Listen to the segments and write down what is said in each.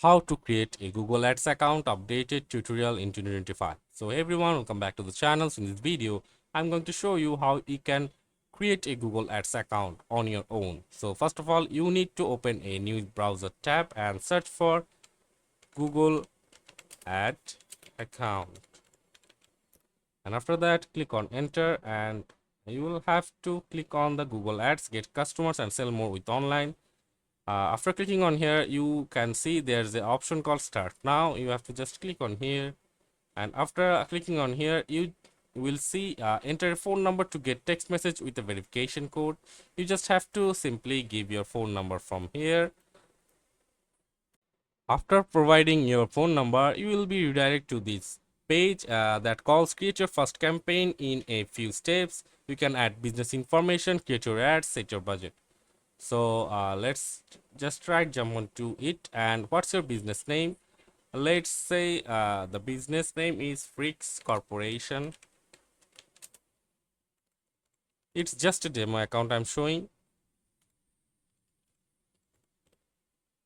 how to create a Google Ads account updated tutorial in 2025. So hey everyone, welcome back to the channel. So in this video I'm going to show you how you can create a Google Ads account on your own. So first of all, you need to open a new browser tab and search for Google Ad account, and after that click on enter, and you will have to click on the Google Ads, get customers and sell more with online. After clicking on here, you can see there's the option called start now. You have to just click on here, and after clicking on here, you will see enter a phone number to get text message with a verification code. You just have to simply give your phone number from here. After providing your phone number, you will be redirected to this page that calls create your first campaign in a few steps. You can add business information, create your ads, set your budget. So let's just jump onto it. And what's your business name? Let's say the business name is Freaks Corporation. It's just a demo account I'm showing.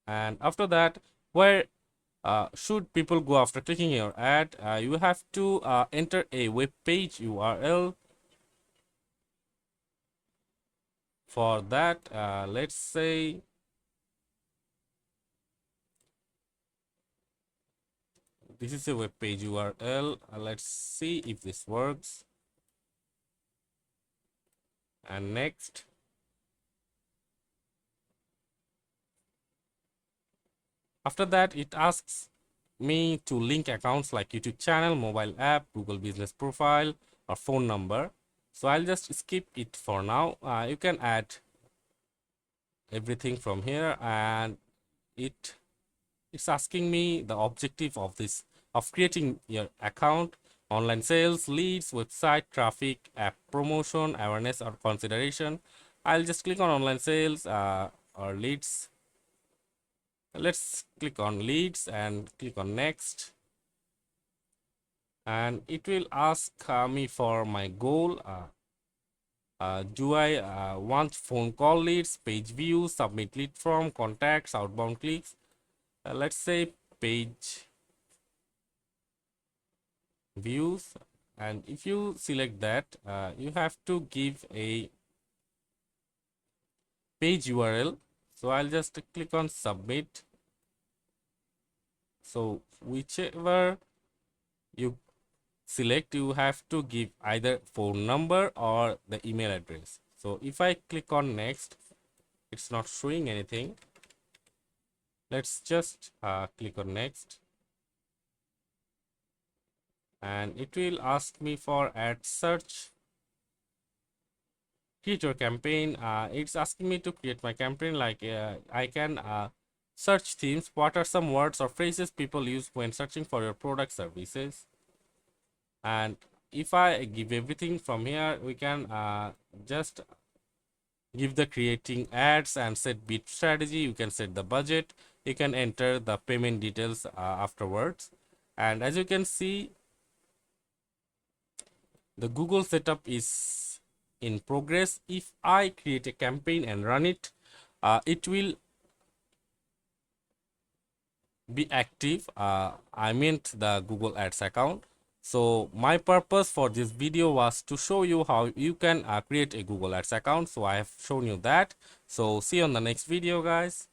And after that, where should people go after clicking your ad? You have to enter a web page URL. For that, let's say this is a web page URL. Let's see if this works. And next, after that, it asks me to link accounts like YouTube channel, mobile app, Google business profile, or phone number. So I'll just skip it for now. You can add everything from here, and it's asking me the objective of this of creating your account: online sales, leads, website traffic, app promotion, awareness, or consideration. I'll just click on online sales or leads. Let's click on leads and click on next, and it will ask me for my goal. Do I want phone call leads, page views, submit lead form, contacts, outbound clicks? Let's say page views, and if you select that, you have to give a page URL. So I'll just click on submit. So whichever you select, you have to give either phone number or the email address. So if I click on next, it's not showing anything. Let's just click on next, and it will ask me for ad search, create your campaign. It's asking me to create my campaign, like I can search themes. What are some words or phrases people use when searching for your product services? And if I give everything from here, we can just give the creating ads and set bid strategy. You can set the budget, you can enter the payment details afterwards. And as you can see, the Google setup is in progress. If I create a campaign and run it, it will be active. I meant the Google Ads account. So my purpose for this video was to show you how you can create a Google Ads account. So I have shown you that. So see you on the next video, guys.